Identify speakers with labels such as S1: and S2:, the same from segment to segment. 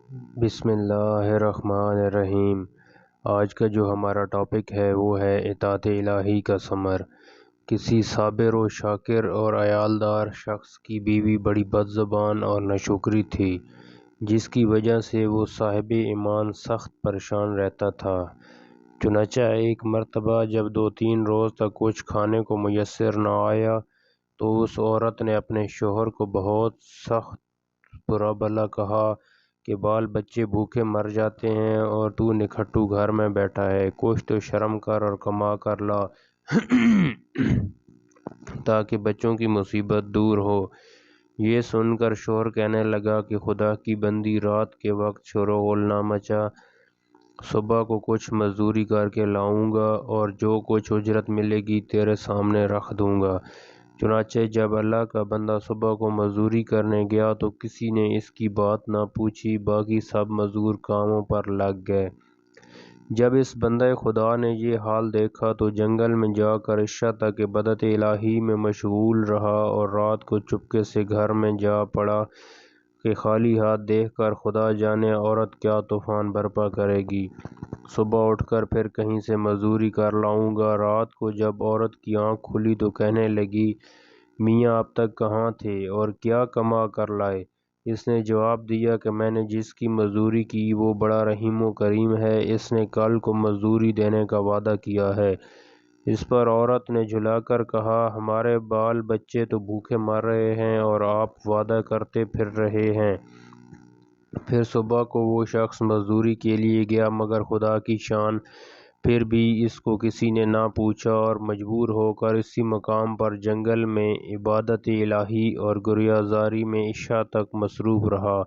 S1: بسم اللہ الرحمن الرحیم۔ آج کا جو ہمارا ٹاپک ہے وہ ہے اطاعت الہی کا ثمر۔ کسی صابر و شاکر اور عیالدار شخص کی بیوی بڑی بد زبان اور ناشکری تھی، جس کی وجہ سے وہ صاحب ایمان سخت پریشان رہتا تھا۔ چنانچہ ایک مرتبہ جب 2-3 روز تک کچھ کھانے کو میسر نہ آیا تو اس عورت نے اپنے شوہر کو بہت سخت برا بھلا کہا کہ بال بچے بھوکے مر جاتے ہیں اور تو نکھٹو گھر میں بیٹھا ہے، کچھ تو شرم کر اور کما کر لا تاکہ بچوں کی مصیبت دور ہو۔ یہ سن کر شوہر کہنے لگا کہ خدا کی بندی، رات کے وقت شور و غل نہ مچا، صبح کو کچھ مزدوری کر کے لاؤں گا اور جو کچھ اجرت ملے گی تیرے سامنے رکھ دوں گا۔ چنانچہ جب اللہ کا بندہ صبح کو مزدوری کرنے گیا تو کسی نے اس کی بات نہ پوچھی، باقی سب مزدور کاموں پر لگ گئے۔ جب اس بندہ خدا نے یہ حال دیکھا تو جنگل میں جا کر عشاء تک عبادت الہی میں مشغول رہا اور رات کو چپکے سے گھر میں جا پڑا کہ خالی ہاتھ دیکھ کر خدا جانے عورت کیا طوفان برپا کرے گی۔ صبح اٹھ کر پھر کہیں سے مزدوری کر لاؤں گا۔ رات کو جب عورت کی آنکھ کھلی تو کہنے لگی، میاں اب تک کہاں تھے اور کیا کما کر لائے؟ اس نے جواب دیا کہ میں نے جس کی مزدوری کی وہ بڑا رحیم و کریم ہے، اس نے کل کو مزدوری دینے کا وعدہ کیا ہے۔ اس پر عورت نے جھلا کر کہا، ہمارے بال بچے تو بھوکے مر رہے ہیں اور آپ وعدہ کرتے پھر رہے ہیں۔ پھر صبح کو وہ شخص مزدوری کے لیے گیا، مگر خدا کی شان، پھر بھی اس کو کسی نے نہ پوچھا اور مجبور ہو کر اسی مقام پر جنگل میں عبادت الہی اور گریزاری میں عشاء تک مصروف رہا۔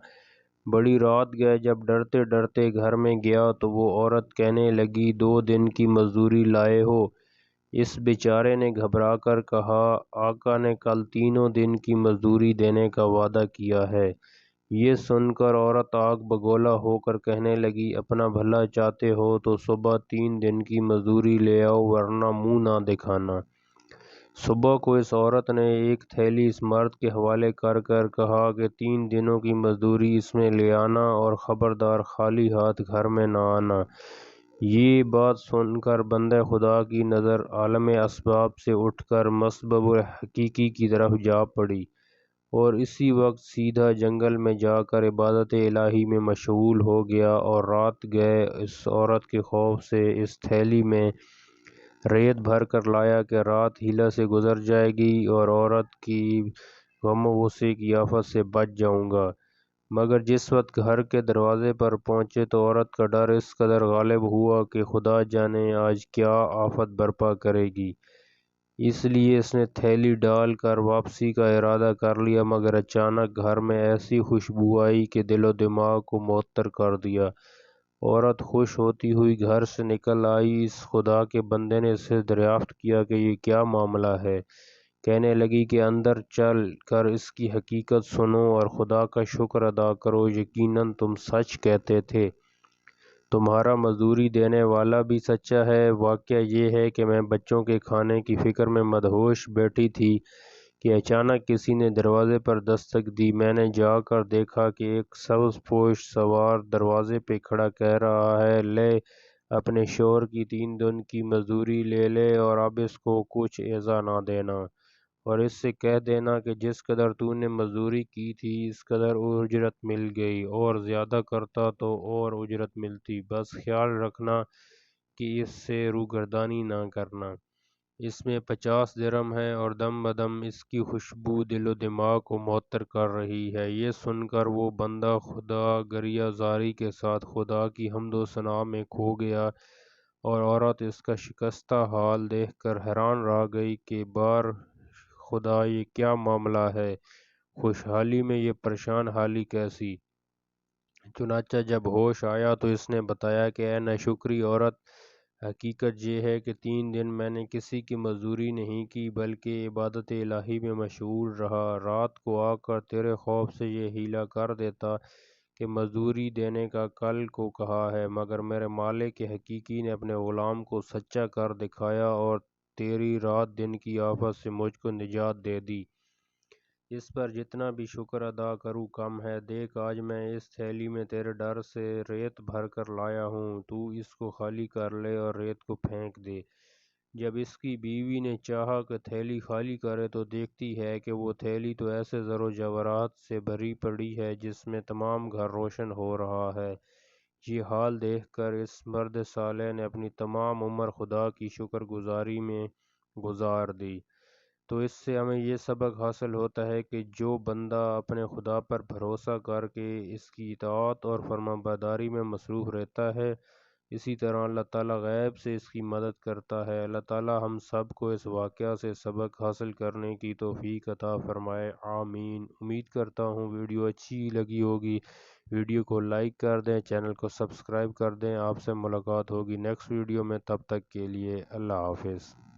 S1: بڑی رات گئے، جب ڈرتے ڈرتے گھر میں گیا تو وہ عورت کہنے لگی، 2 دن کی مزدوری لائے ہو؟ اس بیچارے نے گھبرا کر کہا، آقا نے کل 3 دن کی مزدوری دینے کا وعدہ کیا ہے۔ یہ سن کر عورت آگ بگولا ہو کر کہنے لگی، اپنا بھلا چاہتے ہو تو صبح 3 دن کی مزدوری لے آؤ ورنہ منہ نہ دکھانا۔ صبح کو اس عورت نے ایک تھیلی اس مرد کے حوالے کر کر کہا کہ 3 دنوں کی مزدوری اس میں لے آنا اور خبردار خالی ہاتھ گھر میں نہ آنا۔ یہ بات سن کر بندہ خدا کی نظر عالم اسباب سے اٹھ کر مسبب حقیقی کی طرف جا پڑی اور اسی وقت سیدھا جنگل میں جا کر عبادت الہی میں مشغول ہو گیا اور رات گئے اس عورت کے خوف سے اس تھیلی میں ریت بھر کر لایا کہ رات ہیلہ سے گزر جائے گی اور عورت کی غم و غصے کی آفت سے بچ جاؤں گا۔ مگر جس وقت گھر کے دروازے پر پہنچے تو عورت کا ڈر اس قدر غالب ہوا کہ خدا جانے آج کیا آفت برپا کرے گی۔ اس لیے اس نے تھیلی ڈال کر واپسی کا ارادہ کر لیا، مگر اچانک گھر میں ایسی خوشبو آئی کہ دل و دماغ کو معطر کر دیا۔ عورت خوش ہوتی ہوئی گھر سے نکل آئی۔ اس خدا کے بندے نے اس سے دریافت کیا کہ یہ کیا معاملہ ہے؟ کہنے لگی کہ اندر چل کر اس کی حقیقت سنو اور خدا کا شکر ادا کرو، یقیناً تم سچ کہتے تھے، تمہارا مزدوری دینے والا بھی سچا ہے۔ واقعہ یہ ہے کہ میں بچوں کے کھانے کی فکر میں مدہوش بیٹھی تھی کہ اچانک کسی نے دروازے پر دستک دی۔ میں نے جا کر دیکھا کہ ایک سبز پوش سوار دروازے پہ کھڑا کہہ رہا ہے، لے اپنے شوہر کی 3 دن کی مزدوری لے لے اور اب اس کو کچھ ایذا نہ دینا اور اس سے کہہ دینا کہ جس قدر تو نے مزدوری کی تھی اس قدر اجرت مل گئی، اور زیادہ کرتا تو اور اجرت ملتی، بس خیال رکھنا کہ اس سے روگردانی نہ کرنا۔ اس میں 50 درہم ہے اور دم بدم اس کی خوشبو دل و دماغ کو معطر کر رہی ہے۔ یہ سن کر وہ بندہ خدا گریہ زاری کے ساتھ خدا کی حمد و ثنا میں کھو گیا اور عورت اس کا شکستہ حال دیکھ کر حیران رہ گئی کہ بار خدا یہ کیا معاملہ ہے، خوشحالی میں یہ پریشان حالی کیسی؟ چنانچہ جب ہوش آیا تو اس نے بتایا کہ اے ناشکری عورت، حقیقت یہ ہے کہ 3 دن میں نے کسی کی مزدوری نہیں کی بلکہ عبادت الہی میں مشغول رہا۔ رات کو آ کر تیرے خوف سے یہ حیلہ کر دیتا کہ مزدوری دینے کا کل کو کہا ہے، مگر میرے مالک حقیقی نے اپنے غلام کو سچا کر دکھایا اور تیری رات دن کی آفت سے مجھ کو نجات دے دی۔ اس پر جتنا بھی شکر ادا کروں کم ہے۔ دیکھ آج میں اس تھیلی میں تیرے ڈر سے ریت بھر کر لایا ہوں، تو اس کو خالی کر لے اور ریت کو پھینک دے۔ جب اس کی بیوی نے چاہا کہ تھیلی خالی کرے تو دیکھتی ہے کہ وہ تھیلی تو ایسے زر و جواہرات سے بھری پڑی ہے جس میں تمام گھر روشن ہو رہا ہے۔ یہ حال دیکھ کر اس مرد صالح نے اپنی تمام عمر خدا کی شکر گزاری میں گزار دی۔ تو اس سے ہمیں یہ سبق حاصل ہوتا ہے کہ جو بندہ اپنے خدا پر بھروسہ کر کے اس کی اطاعت اور فرمانبرداری میں مصروف رہتا ہے، اسی طرح اللہ تعالیٰ غیب سے اس کی مدد کرتا ہے۔ اللہ تعالیٰ ہم سب کو اس واقعہ سے سبق حاصل کرنے کی توفیق عطا فرمائے، آمین۔ امید کرتا ہوں ویڈیو اچھی لگی ہوگی۔ ویڈیو کو لائک کر دیں، چینل کو سبسکرائب کر دیں۔ آپ سے ملاقات ہوگی نیکسٹ ویڈیو میں، تب تک کے لیے اللہ حافظ۔